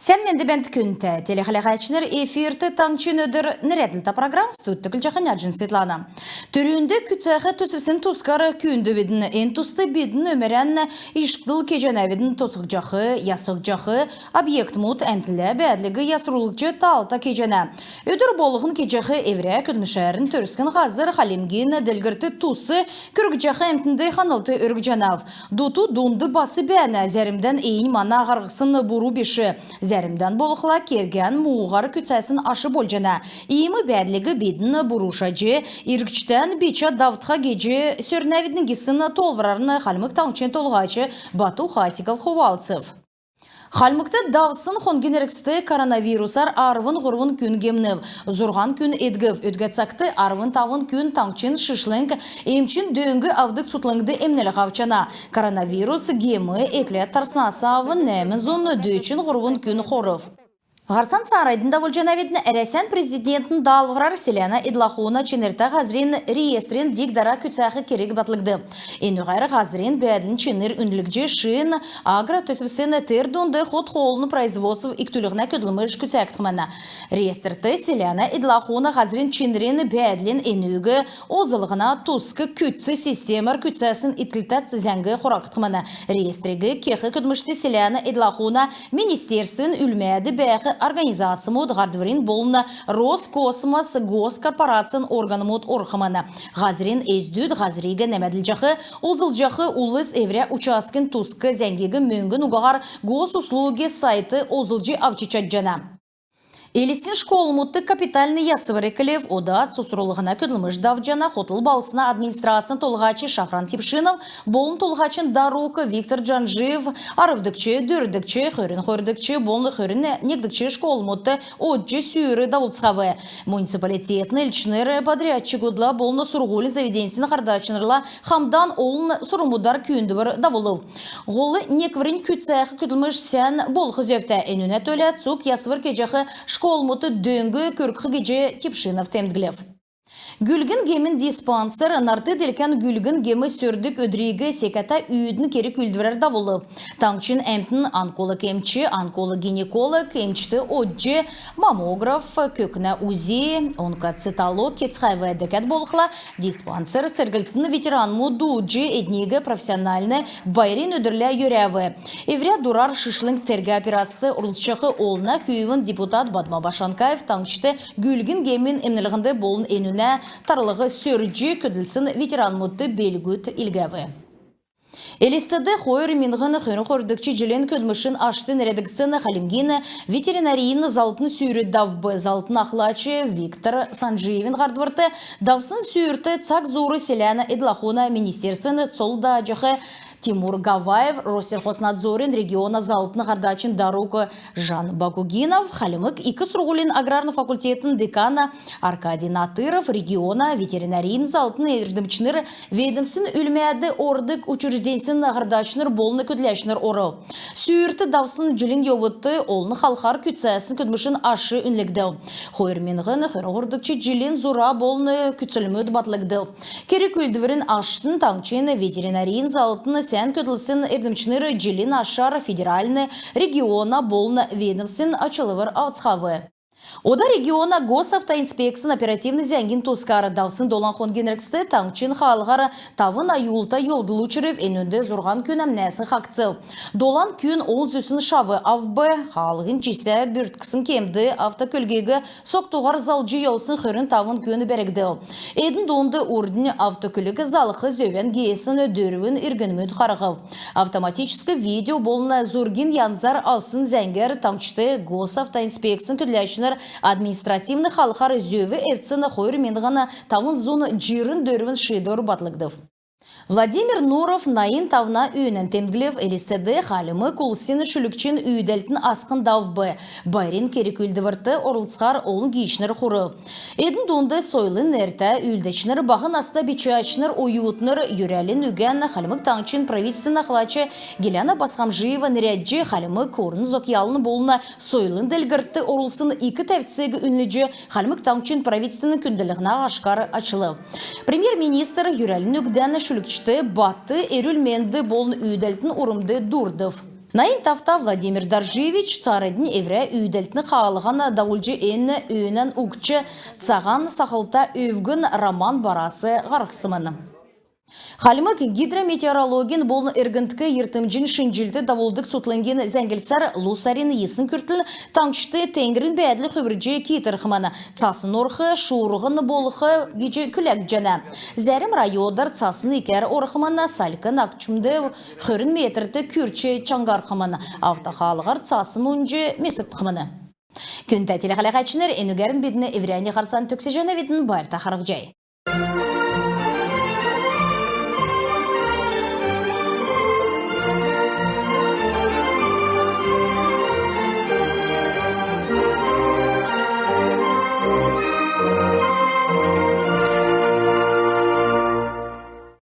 Sen mendi bent künte, telehalakatçılar efirte tangçın ödür neredilta program stüttükül jahanarjın Svetlana. Türünde kütsağı tüsüsün tuskara kündü vidin, en tusta bidin ömeren işkdıl kejene vidin tosukcağı, yasıkcağı, obyekt mut emtile bədligi yasrulukçı talta kejene. Ödür bolğun kejağı evre küdmüşərin türskin hazır halimgin dilgirti tuсы kürgcağı emtinde hanıltı örgcanav. Dutu dundu bası bəyənə zərimdən eyin mana ağarğısın buru bişi. Zərimdən boluqla kergen muğar kütəsin aşı bolcana. İyimi bədligi bidin buruşacı, irgçdən biça davtxa geci sörnəvidin gisin tolvrarını halmık tançın tolğacı Batu Xasikov Xovaltsıv. Halmыкта давсын хонгенерексті коронавирусар арвын ғырвын күн гемнев. Зурған күн едгів. Өдгәтсакты арвын тавын күн таңчын шышлынг, емчин дөңгі авдық сутлыңды емнелі ғавчана. Коронавирус гемі еклет тарснасы авын нәмін зоны дөйчин ғырвын күн қорыв. Гарсан сарайдында вольжанавидны әрәсән президентін далғырар селяна идлахуына ченерта ғазрин реестрин дигдара күтсәхі керек батлыгды. Енуғайры ғазрин бәділін ченер үнлікже шын агра төсвісін тердунды ход холыны производств иктүлігіна көділміш күтсәктіміні. Реестрті селяна идлахуына ғазрин ченерін бәділін енугі озылығына тұскы күтсі системар күтсәсін итлітат зәңгі құрақтымыны. Реестригі кеқі көдмішті селяна идлахуына министерствін үлмәді бәқі организация мод гардварин болна Роскосмос госкорпорацион органы мод орхамана. Газрин эздүд газриге немедилжахы озылжахы улыс евре участкин тускы зәңгегі мөңгін уғағар госуслуги сайты озылжы авчичаджана. Элистин школы мутты капитальный ясыварекалев ода сусурулығына көділміш давджана хотыл балсына администрациян толғачы Шафран Типшинов, болын толғачын Дарука Виктор Джанжиев, арывдыкчы, дүрдікчі, хөрін-хөрдікчі, болын хөрін негдікчі школы мутты отжы сүйірі давылцхавы. Муниципалитетны ілчнері подрядчы гудла болын сургулі заведенсін қардачынырла хамдан олын сурумудар күйіндівір давылыв. Голы неквірін күтсәқі көділміш сән болғы зөфті әнүнә төлі цук ясывыр кежақы школмуты дөңгі көркі геже Типшинов темдгілев. Гүлгін гемін диспансер, нарты делкен гүлгін гемі сөрдік өдірегі секата үйдің кері күлдірер давылы. Таңчын әмтін онколог емчі, онколог гинеколог, емчті отжы, маммограф, көкіна узи, онкоцитолог, кетсхайвы әдекет болықла, диспансер сәргілтін ветеран мудуджы әднегі профессиональны байрин өдірлі йөрәві. Евре дурар шышлың церге операциясы ұрылшықы олына күйівін депутат Бадма Башанкаев таңчыты гүлгін гемін емнілігінде болын енуіне тарылығы сөрджі көділсін ветеран мұтты белгүт илгәві. Элистеді қойыр минғын қойрын қордықчы жылен көдмішін аштын редакцияны халимгені ветеринарийны залтын сүйрі давбы залтын ақлачы Виктор Санжиевин ғардварты давсын сүйірті цак зуры селяна идлахуна министерствені цолда жағы Тимур Гаваев, Россельхознадзорин региона залтын ғардачин Дарука Жан Багугинов, халимык икі сұрғылин аграрны факультетін декана Аркадий Натыров, региона ветеринарийн залтын ердімчінір ведімсін үлмәді ордық учрежденсін ғардачыныр болыны көділәшінір оры. Сүйірті давсын жылин йовыты олны халқар күтсәсін көдмішін ашы үнлігді. Хойырменғын ғырғырдықчы жылин зура болыны күтсілмөд батлығды. Керек үлдіверін аштын таңчын ветеринарийн залтын сән көділсін ердімчінері жылин ашар федеральны региона болны ведімсін ачылывыр ауцхавы. Ода региона госавтоинспекциян оперативный зәңгін тускары давсын долан хонгенерксті таңчын халғары тавын аюлта йолдылучырып энөнді зұрған күн әмнәсін қақцы. Долан күн ол зүсін шавы авбы, халғын жесе бүрткісін кемді автокөлгегі соқтуғар залжы яусын хүрін тавын күні берегді. Эдің доңды урдың автокөлігі залықы зөвен гейсін өдөрівін иргінмөд қарығы. Автоматическі видео болына зұргин янзар алсын зәңгер таңчыты госавтоинспекциян күдләшінер административны халқар зөві әвціні қойыр менғана тавын зоны жирін дөрвін шидор батлығдыв. Владимир Нуров найын тавна үйінен темділев элестеді халімі кулсины шүлікчен үйдәлтін асқын давбы. Байрин керек үлдівірті орылсқар олын гейшінер құры. Эдің донды сойлын нәрті үлдәчінер бағын аста бичачынер ойуытныр юрәлін үген халімік таңчын правительствен ақлачы Геляна Басхамжиева нәрәджі халімі көрін зокиялын болына сойлын дәлгіртті орылсын екі тәвтсегі үнліджі халімік таңчын правительствен күнділігіна ашқар açылы. Премьер-министр юрәлін үгдәні шүлікчі батты эрүлменді болын үйдәлтін урымды дурдыв. Найын тафта Владимир Даржевич царыдын евре үйделтіні қағалыған дауылжы әйіні үйінен ұқчы цаған сақылта өвгін роман барасы ғарқсымыны. Халимак гидрометеорологин болын эргінткі ертімжін шынжилді давылдық сутланген зәңгілсар лусарин есін күртіл таңчты тәңгірін бәділі хүбірже кейтір қыманы. Цасын орқы, шуырғын болықы геже күләк жана. Зәрім райодар цасын икер орқыманы салқын ақчымды хүрін метрді күрче чаңғар қыманы. Автоқалығар цасын ұнжы месіп қыманы. Күн тәтелі қалағачыныр әнігерін бедіні евряне қарсан төксі жана бедін бар тақарық жай.